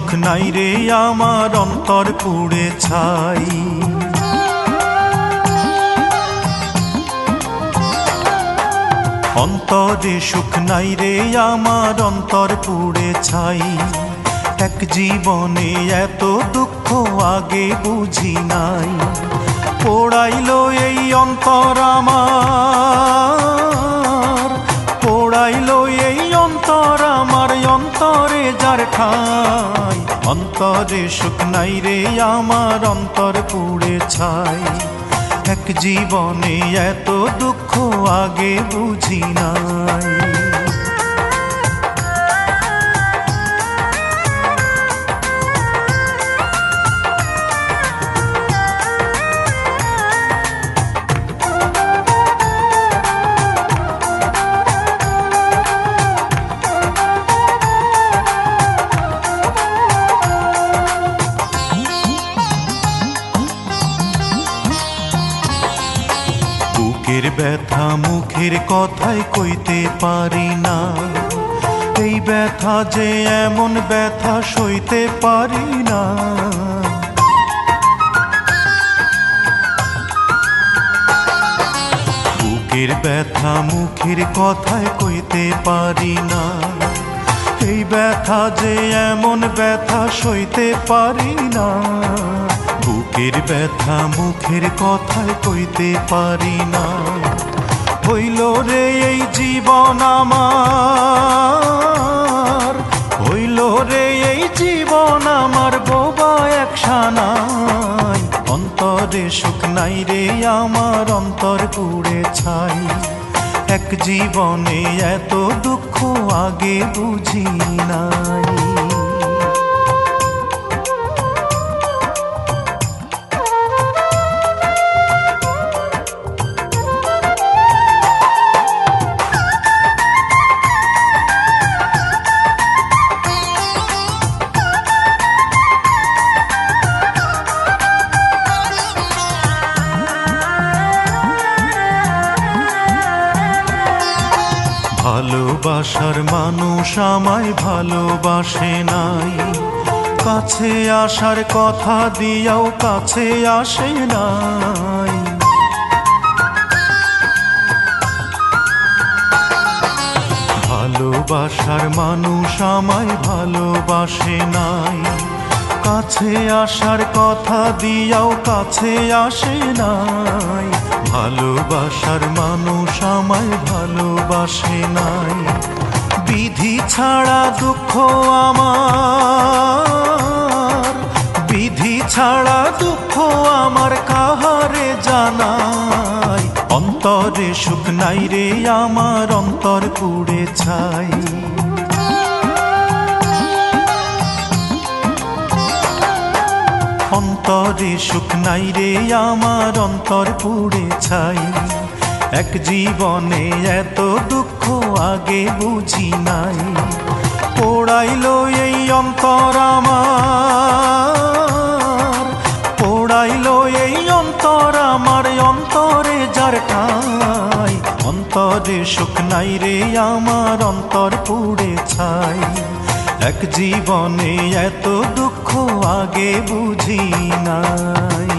সুখ নাই রে আমার অন্তর পুড়ে ছাই। অন্তরে সুখ নাই রে আমার অন্তর পুড়ে ছাই। এক জীবনে এত দুঃখ আগে বুঝি নাই। পোড়াইলো এই অন্তর আমার, পোড়াইলো এই অন্তর আমার, অন্তরে যার ঠাই। অন্তরে সুখ নাই রে আমার অন্তর পুড়ে ছাই। এক জীবনে এত দুঃখ আগে বুঝি নাই। বুকের ব্যথা মুখের কথায় কইতে পারি না। এই ব্যথা যে এমন ব্যথা সইতে পারি না। বুকের ব্যথা মুখের কথায় কইতে পারি না। এই ব্যথা যে এমন ব্যথা সইতে পারি না। বুকের ব্যথা মুখের কথায় কইতে পারি না। হইল রে এই জীবন আমার, হইল রে এই জীবন আমার বোবা একসানাই। অন্তরে সুখ নাই রে আমার অন্তর পুড়ে ছাই। এক জীবনে এত দুঃখ আগে বুঝি নাই। ভালোবাসার মানুষ আমায় ভালোবাসে নাই। কাছে আসার কথা দিয়াও কাছে আসে নাই। ভালোবাসার মানুষ আমায় ভালোবাসে নাই। কাছে আসার কথা দিয়াও কাছে আসে নাই। ভালোবাসার মানুষ আমায় ভালোবাসে নাই। বিধি ছাড়া দুঃখ আমার, বিধি ছাড়া দুঃখ আমার কাহারে জানাই। অন্তরে সুখ নাই রে আমার অন্তর পুড়ে ছাই। অন্তরে সুখ নাই রে আমার অন্তর পুড়ে ছাই। এক জীবনে এত দুঃখ আগে বুঝি নাই। পোড়াইলো এই অন্তর আমার, পোড়াইলো এই অন্তর আমার, অন্তরে যার ঠাই। অন্তরে সুখ নাই রে আমার অন্তর পুড়ে ছাই। এক জীবনে এত দুঃখ আগে বুঝি নাই।